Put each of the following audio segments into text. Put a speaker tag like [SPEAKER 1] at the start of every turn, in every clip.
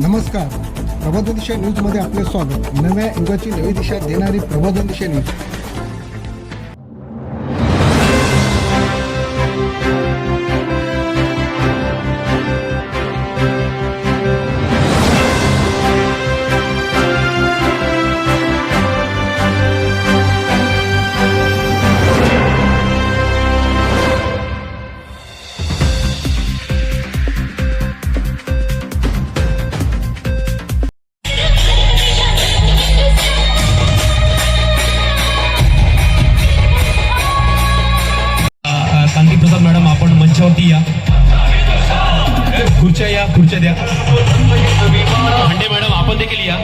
[SPEAKER 1] नमस्कार, प्रबोधन दिशा न्यूजमध्ये आपले स्वागत. नव्या युगाची नवी दिशा देणारी प्रबोधन दिशा न्यूज.
[SPEAKER 2] सांगितलं होतं मॅडम, आपण मंचावरती या. खुर्च्या द्या. भांडे मॅडम, आपण देखील या.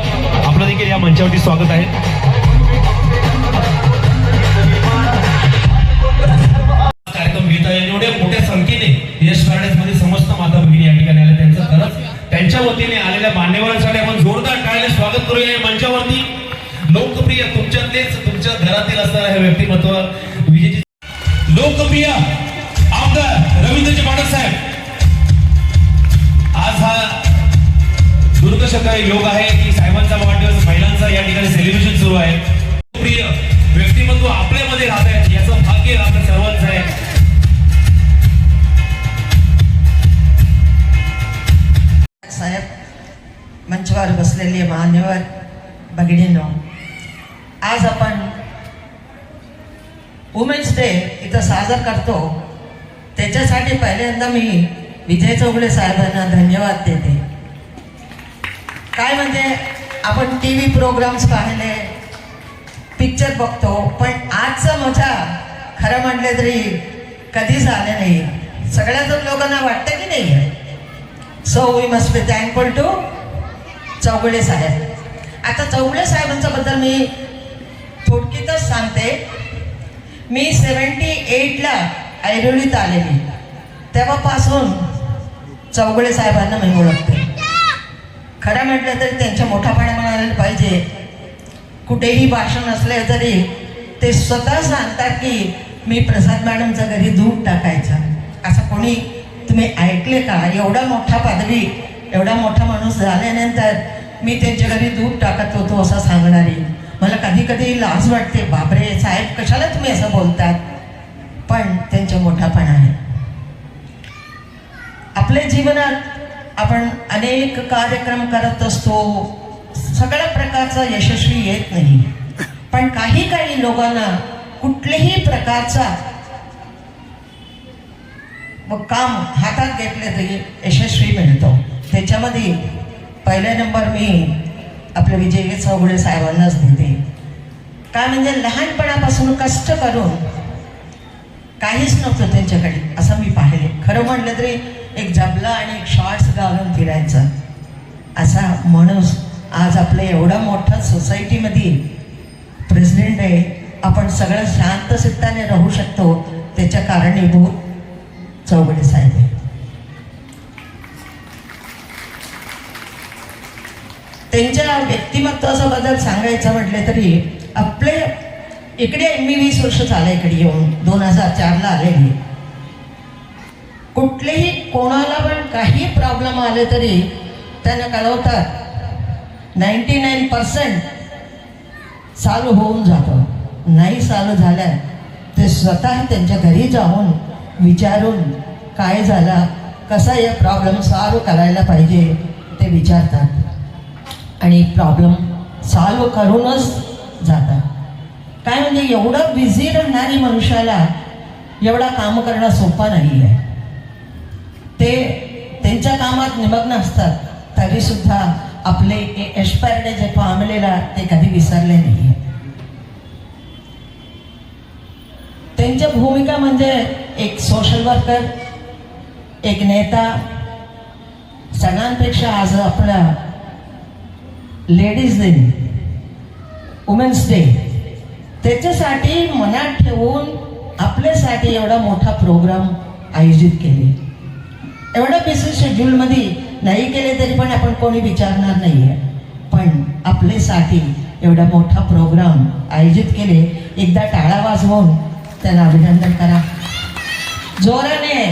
[SPEAKER 2] आपलं देखील या मंचावरती स्वागत आहे. कार्यक्रम घेत आहे. एवढ्या मोठ्या संख्येने यश पॅराडाईज मध्ये समस्त माता भगिनी या ठिकाणी आल्या. त्यांचं खरंच त्यांच्या वतीने आलेल्या मान्यवरांसाठी आपण जोरदार टाळ्याने स्वागत करूया या मंचावरती. लोकप्रिय तुमच्यातलेच, तुमच्या घरातील असणारं हे व्यक्तिमत्व, विजेची लोकप्रिय आमदार रवींद्रजी पाटील साहेब. आज हा दुर्दशकारी योग आहे की साहेबांचा वाढदिवस, महिलांचा या ठिकाणी सेलिब्रेशन सुरू आहे. लोकप्रिय व्यक्तिमत्व आपल्यामध्ये राहत आहेत, याचं भाग्य आपल्या सर्वांचं आहे.
[SPEAKER 3] साहेब, मंचावर बसलेले मान्यवर भगिनींनो, आज आपण वुमेन्स डे इथं साजरा करतो. त्याच्यासाठी पहिल्यांदा मी विजय चौगुले साहेबांना धन्यवाद देते. काय म्हणजे आपण टी व्ही प्रोग्राम्स पाहिले, पिक्चर बघतो, पण आजचं मजा खरं म्हटलं तरी कधीच आलं नाही. सगळ्याच लोकांना वाटतं की नाही. So we must be thankful to Chougule साहेब. आता चौगुले साहेबांच्याबद्दल मी थोडक्यातच सांगते. मी 78ला ऐरोलीत आलेली, तेव्हापासून चौगुले साहेबांना मी ओळखते. खरं म्हटलं तरी त्यांच्या मोठापणा म्हणायला पाहिजे. कुठेही भाषण असले तरी ते स्वतः सांगतात की मी प्रसाद मॅडमच्या घरी दूध टाकायचा. असं कोणी तुम्ही ऐकले का? एवढा मोठा पदवी, एवढा मोठा माणूस झाल्यानंतर मी त्यांच्या घरी दूध टाकत होतो असं सांगणारी. मला कधी कधी लाज वाटते, बापरे साहेब कशाला तुम्ही असं बोलतात. पण त्यांचं मोठापण आहे. आपल्या जीवनात आपण अनेक कार्यक्रम करत असतो, सगळ्या प्रकारचा यशस्वी येत नाही. पण काही लोकांना कुठल्याही प्रकारचा काम हातात घेतले तरी यशस्वी मिळतो. त्याच्यामध्ये पहिला नंबर मी आपल्या विजय चौगुले साहेबांनाच देते. काय म्हणजे लहानपणापासून कष्ट करून काहीच नव्हतं त्यांच्याकडे असं मी पाहिले. खरं म्हटलं तरी एक जबला आणि एक शॉर्ट्स घालून फिरायचं असा माणूस आज आपल्या एवढा मोठा सोसायटीमध्ये प्रेसिडेंट आहे. आपण सगळं शांतचित्ताने राहू शकतो, त्याच्या कारणीभूत चौगुले साहेब आहे. त्यांच्या व्यक्तिमत्वाचा बद्दल सांगायचं म्हटलं तरी आपले इकडे मी 20 वर्ष झालं इकडे येऊन, 2004ला आलेली. कुठलेही कोणाला पण काही प्रॉब्लेम आले तरी त्यांना कळवतात. 99% चालू होऊन जातं. नाही चालू झालं ते स्वतः त्यांच्या घरी जाऊन विचारून काय झालं, कसा हे प्रॉब्लेम सॉल्व करायला पाहिजे ते विचारतात आणि प्रॉब्लेम सॉल्व करूनच जातात. काय म्हणजे एवढं बिझी राहणारी मनुष्याला एवढा काम करणं सोपं नाही आहे. ते त्यांच्या कामात निमग्न असतात, तरीसुद्धा आपले यश पॅराडाईज जे फॅमिलीला ते कधी विसरले नाही. त्यांच्या भूमिका म्हणजे एक सोशल वर्कर, एक नेता. सगळ्यांपेक्षा आज आपला लेडीज डे, वुमेन्स डे, त्याच्यासाठी मनात ठेवून आपल्यासाठी एवढा मोठा प्रोग्राम आयोजित केले. एवढा बिझी शेड्यूलमध्ये नाही केले तरी पण आपण कोणी विचारणार नाही आहे. पण आपल्यासाठी एवढा मोठा प्रोग्राम आयोजित केले. एकदा टाळा वाजवून त्यांना अभिनंदन करा जोराने.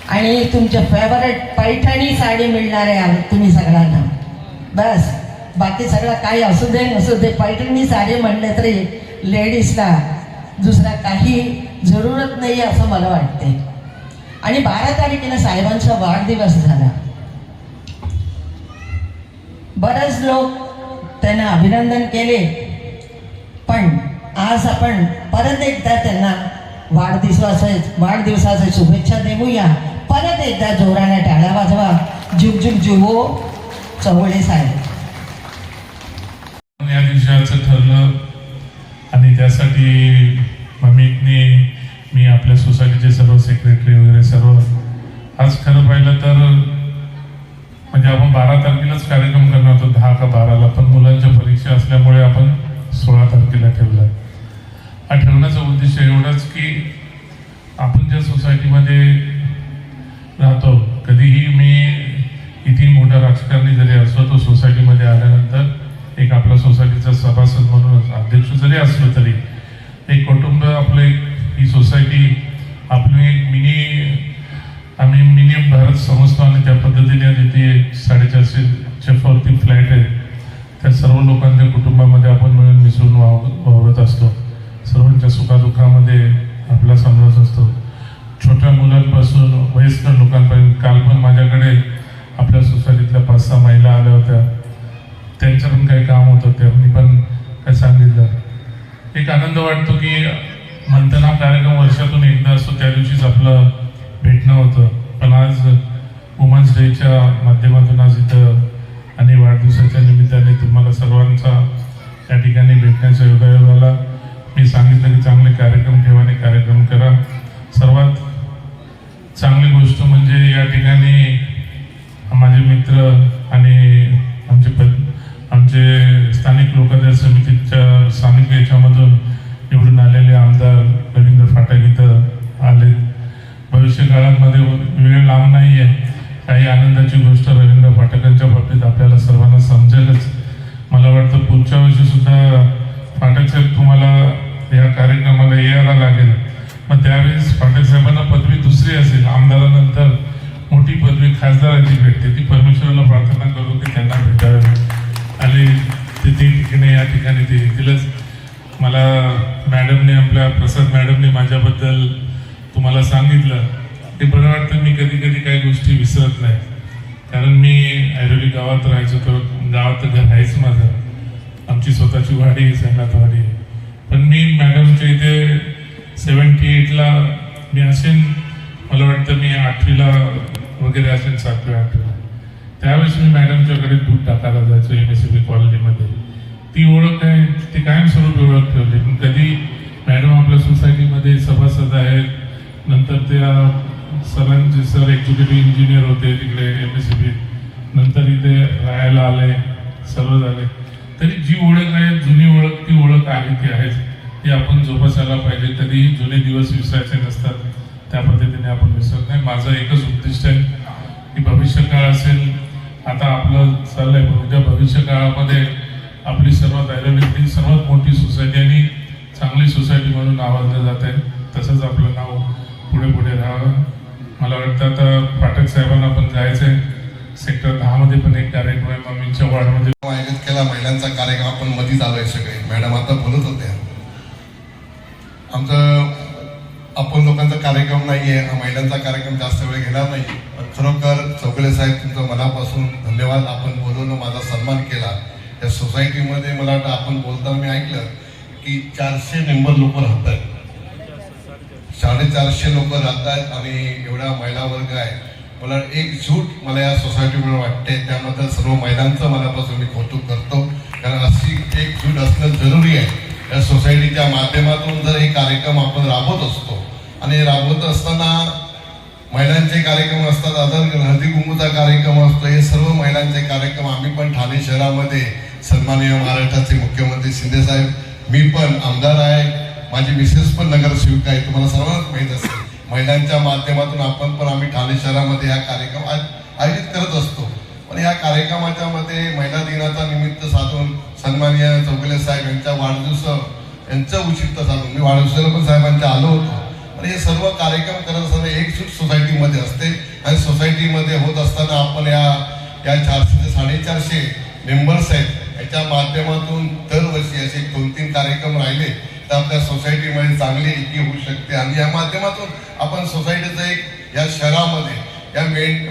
[SPEAKER 3] आणि तुमच्या फेवरेट पैठणी साडी मिळणार आहे तुम्ही सगळ्यांना. बस बाकी सगळं काही असू दे नसू दे, पैठणी साडी म्हणले तरी लेडीजला दुसरा काही जरूरत नाही असं मला वाटते. आणि 12 तारखेला साहेबांचा वाढदिवस झाला. बरेच लोक त्यांना अभिनंदन केले, पण आज आपण परत एकदा त्यांना वाढदिवसाच्या शुभेच्छा देऊया. परत एकदा जोराने टाळ्या वाजवा. जुग जुग जुगो चौगुले साहेब.
[SPEAKER 4] या दिवसाचं ठरलं आणि त्यासाठी मम्मीने मी आपल्या सोसायटीचे सर्व सेक्रेटरी वगैरे सर्व, आज खरं पाहिलं तर म्हणजे आपण 12 तारखेलाच कार्यक्रम करणार होतो, 10 का 12ला, पण मुलांच्या परीक्षा असल्यामुळे आपण 16 तारखेला ठेवला. हा ठेवण्याचा उद्देश एवढाच की आपण ज्या सोसायटीमध्ये राहतो, कधीही मी किती मोठा राजकारणी जरी असलो तो सोसायटीमध्ये आल्यानंतर एक आपला सोसायटीचा सभासद म्हणून अध्यक्ष जरी असलो तरी एक कुटुंब आपलं, ही सोसायटी आपली एक आम्ही मिनी भारत समजतो आणि त्या पद्धतीने तिथे 450च्या वरती फ्लॅट आहे. त्या सर्व लोकांच्या कुटुंबामध्ये आपण मिळून मिसळून वावरत असतो. सर्वांच्या सुखादुःखामध्ये आपला समावेश असतो. छोट्या मुलांपासून वयस्कर लोकांपर्यंत. काल पण माझ्याकडे आपल्या सोसायटीतल्या 5-6 महिला आल्या होत्या. त्यांचं पण काही काम होतं, त्यांनी पण काय सांगितलं. एक आनंद वाटतो की म्हणताना कार्यक्रम वर्षातून एकदा असतो, त्या दिवशीच आपलं भेटणं होतं. पण आज वुमन्स डेच्या माध्यमातून आज इथं आणि वाढदिवसाच्या निमित्ताने तुम्हाला सर्वांचा या ठिकाणी भेटण्याचा योगायोग आला. मी सांगितलं की चांगले कार्यक्रम ठेवा आणि कार्यक्रम करा. सर्वात चांगली गोष्ट म्हणजे या ठिकाणी माझे मित्र आणि आमचे स्थानिक लोकदार समितीच्या स्थानिक याच्यामधून निवडून आलेले आमदार रवींद्र फाटक इथं आले. भविष्य काळामध्ये वेळ लांब नाही आहे. काही आनंदाची गोष्ट रवींद्र फाटकांच्या बाबतीत आपल्याला सर्वांना समजेलच. मला वाटतं पुढच्या वर्षी सुद्धा फाटक साहेब तुम्हाला या कार्यक्रमाला यायला लागेल. मग त्यावेळेस फाटक साहेबांना पदवी दुसरी असेल, आमदारानंतर मोठी पदवी खासदारांची भेटते. ती परमेश्वराला प्रार्थना करू की त्यांना भेटावी आणि ते ठिकाणी या ठिकाणी ते येतीलच. मला मॅडमने, आपल्या प्रसाद मॅडमने माझ्याबद्दल तुम्हाला सांगितलं ते बरं वाटतं. मी कधी कधी काही गोष्टी विसरत नाही, कारण मी ऐरोली गावात राहायचो, तर गावात घर आहेच माझं. आमची स्वतःची वाडी, सैनात वाडी. पण मी मॅडमच्या इथे 78ला मी असेन, मला वाटतं मी 8वीला वगैरे असेल, 7वी 8वीला. त्यावेळेस मी मॅडमच्याकडे दूध टाकायला जायचो MSCB कॉलनीमध्ये. ती ओळख आहे, ती कायमस्वरूपी ओळख ठेवली. पण कधी मॅडम आपल्या सोसायटीमध्ये सभासद आहेत, नंतर त्या सरांचे सर एक्झिक्युटिव्ह इंजिनियर होते तिकडे MSCB, नंतर इथे राहायला आले, सर्व झाले. तरी जी ओळख आहे, जुनी ओळख, ती ओळख आहे, ती आहेच. ती आपण जोपासायला पाहिजे. कधीही जुने दिवस विसरायचे नसतात, त्या पद्धतीने आपण विसरत नाही. माझं एकच उद्दिष्ट आहे की भविष्य काळ असेल, आता आपलं चाललंय, पण उद्या भविष्य काळामध्ये आपली सर्वात ऐरोलीतली सर्वात मोठी सोसायटी आणि चांगली सोसायटी म्हणून नावाजलं जात आहे. तसंच आपलं नाव पुढे पुढे राहावं. मला वाटतं आता फाटक साहेबांना पण जायचं आहे. सेक्टर 10 मध्ये पण एक कार्यक्रम आहे, मम्मींच्या वॉर्डमध्ये
[SPEAKER 5] आयोजित केला. महिलांचा कार्यक्रम आपण मधीच आलोय सगळे. मॅडम आता बोलत होत्या. आमचं आपण लोकांचा कार्यक्रम नाहीये, हा महिलांचा कार्यक्रम जास्त वेळ घेणार नाही. खरोखर चौगुले साहेब तुमचं मनापासून धन्यवाद. आपण बोलवणं, माझा सन्मान केला. या सोसायटीमध्ये मला वाटतं आपण बोलताना मी ऐकलं की 400 मेंबर लोक राहतात, 450 लोक राहतात आणि एवढा महिला वर्ग आहे. मला एकजूट मला या सोसायटीमुळे वाटते. त्याबद्दल सर्व महिलांचं मनापासून मी कौतुक करतो, कारण अशी एकजूट असणं जरुरी आहे. या सोसायटीच्या माध्यमातून जर हे कार्यक्रम आपण राबवत असतो आणि राबवत असताना महिलांचे कार्यक्रम असतात, अदर हळदी कुंकूचा कार्यक्रम असतो, हे सर्व महिलांचे कार्यक्रम आम्ही पण ठाणे शहरामध्ये सन्माननीय महाराष्ट्राचे मुख्यमंत्री शिंदे साहेब, मी पण आमदार आहे, माझी मिसेस पण नगरसेविका आहे, तुम्हाला सर्वांनाच माहीत असेल. महिलांच्या माध्यमातून आम्ही ठाणे शहरामध्ये हा कार्यक्रम आयोजित करत असतो. पण या कार्यक्रमाच्या मध्ये महिला दिनाचा निमित्त साधून सन्माननीय चौगुले साहेब यांचा वाढदिवस यांचं औचित्य साधून मी वाढदिवसाला पण साहेबांच्या आलो होतो. पण हे सर्व कार्यक्रम करत असताना एकजूट सोसायटी सोसायटीमध्ये असते आणि सोसायटीमध्ये होत असताना आपण या 400 ते 450 मेंबर्स आहेत याच्या माध्यमातून दरवर्षी असे 2-3 कार्यक्रम राहिले तर आपल्या सोसायटीमध्ये चांगली एकी होऊ शकते आणि या माध्यमातून आपण सोसायटीचं एक या शहरामध्ये या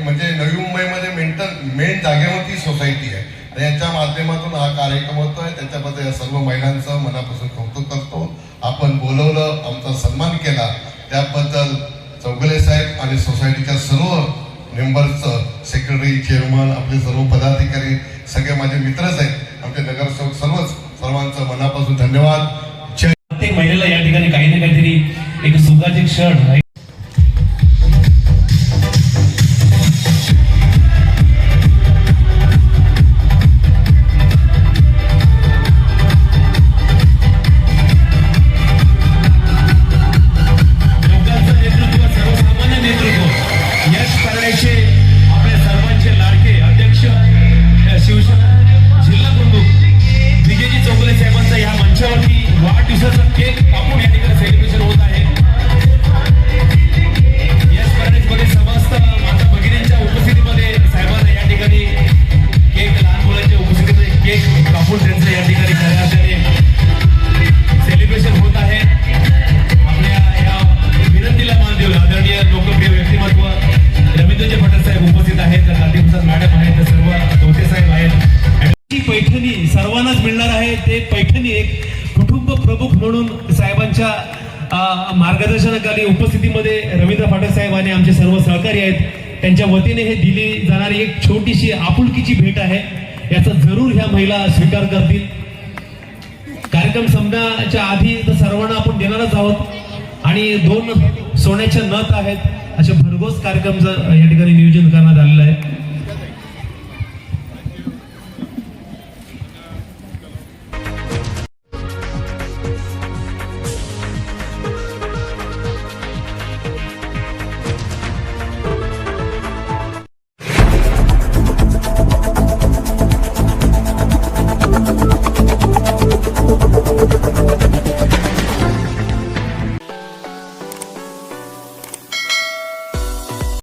[SPEAKER 5] म्हणजे नवी मुंबईमध्ये मेन जागेवरती सोसायटी आहे आणि याच्या माध्यमातून हा कार्यक्रम होतोय. त्याच्याबद्दल या सर्व महिलांचं मनापासून कौतुक करतो. आपण बोलवलं, आमचा सन्मान केला त्याबद्दल चौगुले साहेब आणि सोसायटीच्या सर्व मेंबर्सचं, सेक्रेटरी, चेअरमन, आपले सर्व पदाधिकारी, सगळे माझे मित्रच आहेत, आमचे नगरसेवक सर्वांचं मनापासून धन्यवाद.
[SPEAKER 2] प्रत्येक महिलेला या ठिकाणी काही ना काहीतरी एक सुखाचे क्षण पैठणी सर्वांनाच मिळणार आहे. ते पैठणी एक कुटुंब प्रमुख म्हणून साहेबांच्या मार्गदर्शनाखाली उपस्थितीमध्ये रवींद्र फाटक साहेब आणि आमचे सर्व सहकारी आहेत त्यांच्या वतीने हे दिली जाणारी एक छोटीशी आपुलकीची भेट आहे. याचा जरूर ह्या महिला स्वीकार करतील. कार्यक्रम संपण्याच्या आधी तर सर्वांना आपण देणारच आहोत आणि 2 सोन्याच्या नथ आहेत असे भरघोस कार्यक्रम या ठिकाणी नियोजन करण्यात आलेलं आहे.